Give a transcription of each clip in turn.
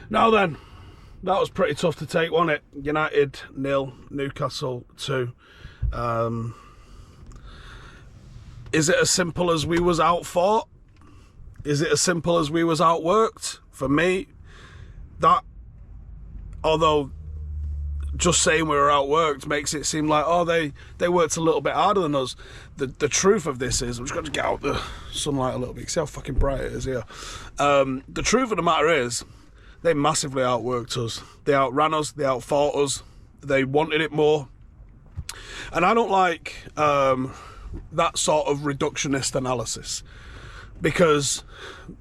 Now then, that was pretty tough to take, wasn't it? United 0, Newcastle 2. Is it as simple as we was outfought? Is it as simple as we was outworked? For me, that, although just saying we were outworked makes it seem like, oh, they worked a little bit harder than us. The truth of this is, I'm just going to get out the sunlight a little bit. See how fucking bright it is here. The truth of the matter is, they massively outworked us. They outran us. They outfought us. They wanted it more. And I don't like that sort of reductionist analysis, because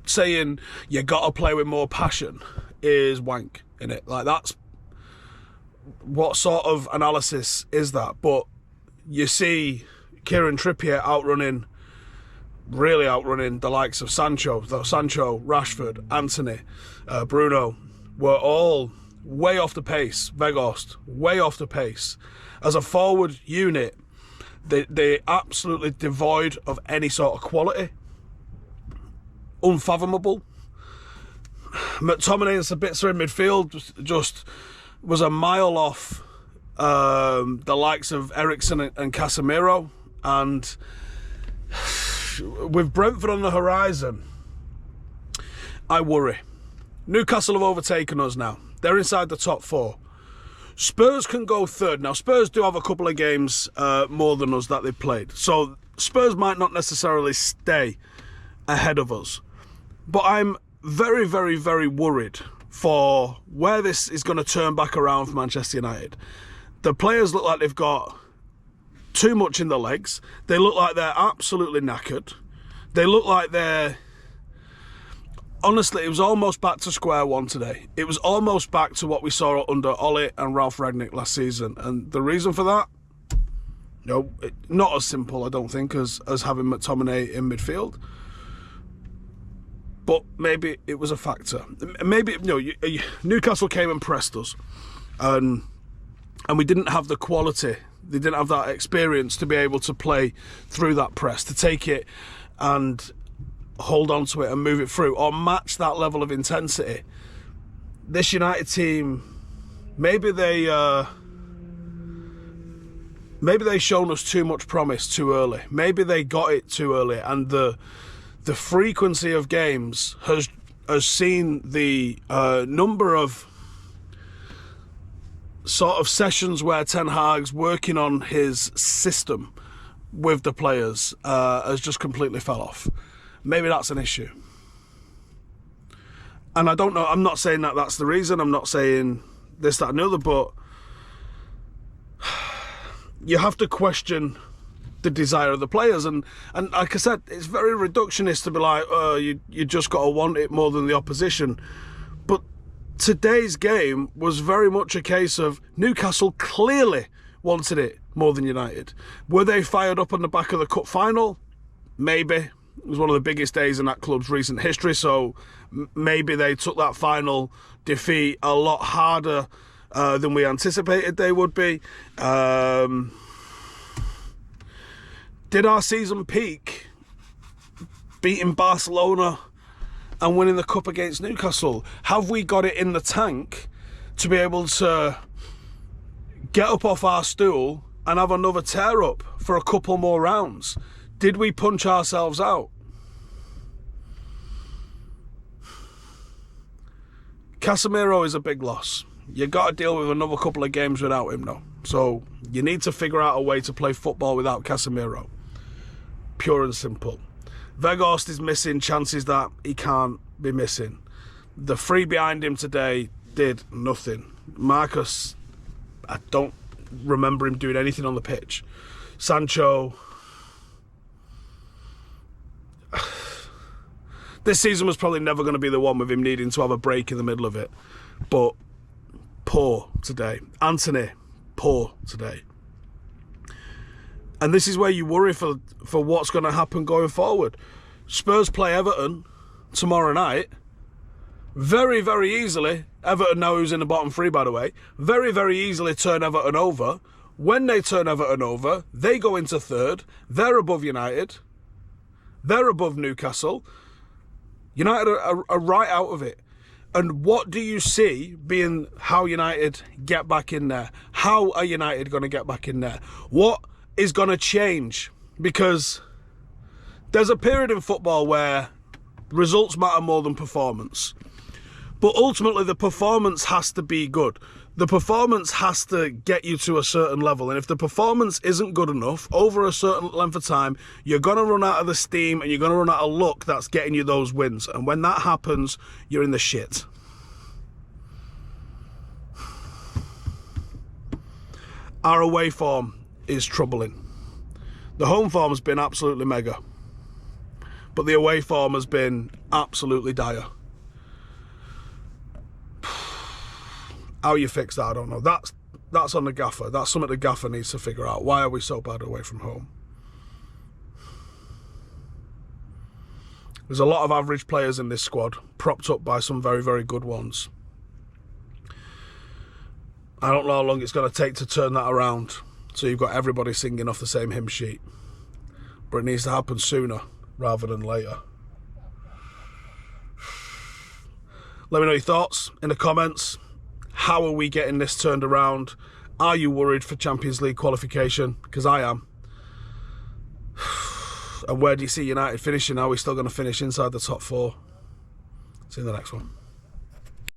saying you got to play with more passion is wank, innit? Like, that's what sort of analysis is that? But you see Kieran Trippier really outrunning the likes of Sancho, Rashford, Anthony, Bruno, were all way off the pace. Weghorst, way off the pace. As a forward unit, they're absolutely devoid of any sort of quality. Unfathomable. McTominay and Sabitzer in midfield just was a mile off the likes of Eriksen and Casemiro. And with Brentford on the horizon, I worry. Newcastle have overtaken us now. They're inside the top 4. Spurs can go third. Now, Spurs do have a couple of games more than us that they've played. So Spurs might not necessarily stay ahead of us. But I'm very, very, very worried for where this is going to turn back around for Manchester United. The players look like they've got too much in the legs. They look like they're absolutely knackered. They look like they're... Honestly, it was almost back to square one today. It was almost back to what we saw under Ole and Ralph Rangnick last season. And the reason for that? No, not as simple, I don't think, as having McTominay in midfield. But maybe it was a factor. Maybe, Newcastle came and pressed us. And we didn't have the quality. They didn't have that experience to be able to play through that press, to take it and hold on to it and move it through, or match that level of intensity. This United team, maybe they shown us too much promise too early. Maybe they got it too early, and the frequency of games has seen the number of sort of sessions where Ten Hag's working on his system with the players has just completely fell off. Maybe that's an issue. And I don't know, I'm not saying that that's the reason, I'm not saying this, that and the other, but you have to question the desire of the players. And like I said, it's very reductionist to be like, you just got to want it more than the opposition. But today's game was very much a case of Newcastle clearly wanted it more than United. Were they fired up on the back of the cup final? Maybe. It was one of the biggest days in that club's recent history, so maybe they took that final defeat a lot harder than we anticipated they would be. Did our season peak beating Barcelona and winning the cup against Newcastle? Have we got it in the tank to be able to get up off our stool and have another tear up for a couple more rounds? Did we punch ourselves out? Casemiro is a big loss. You got to deal with another couple of games without him now. So you need to figure out a way to play football without Casemiro. Pure and simple. Weghorst is missing chances that he can't be missing. The three behind him today did nothing. Marcus, I don't remember him doing anything on the pitch. Sancho... This season was probably never going to be the one with him needing to have a break in the middle of it. But poor today. Anthony, poor today. And this is where you worry for what's going to happen going forward. Spurs play Everton tomorrow night. Very, very easily. Everton now who's in the bottom 3, by the way. Very, very easily turn Everton over. When they turn Everton over, they go into third. They're above United. They're above Newcastle. United are right out of it. And what do you see being how United get back in there? How are United going to get back in there? What is going to change? Because there's a period in football where results matter more than performance. But ultimately, the performance has to be good. The performance has to get you to a certain level. And if the performance isn't good enough over a certain length of time, you're going to run out of the steam and you're going to run out of luck that's getting you those wins. And when that happens, you're in the shit. Our away form is troubling. The home form has been absolutely mega. But the away form has been absolutely dire. How you fix that, I don't know. That's on the gaffer. That's something the gaffer needs to figure out. Why are we so bad away from home? There's a lot of average players in this squad, propped up by some very, very good ones. I don't know how long it's going to take to turn that around. So you've got everybody singing off the same hymn sheet. But it needs to happen sooner rather than later. Let me know your thoughts in the comments. How are we getting this turned around? Are you worried for Champions League qualification? Because I am. And where do you see United finishing? Are we still going to finish inside the top 4? See you in the next one.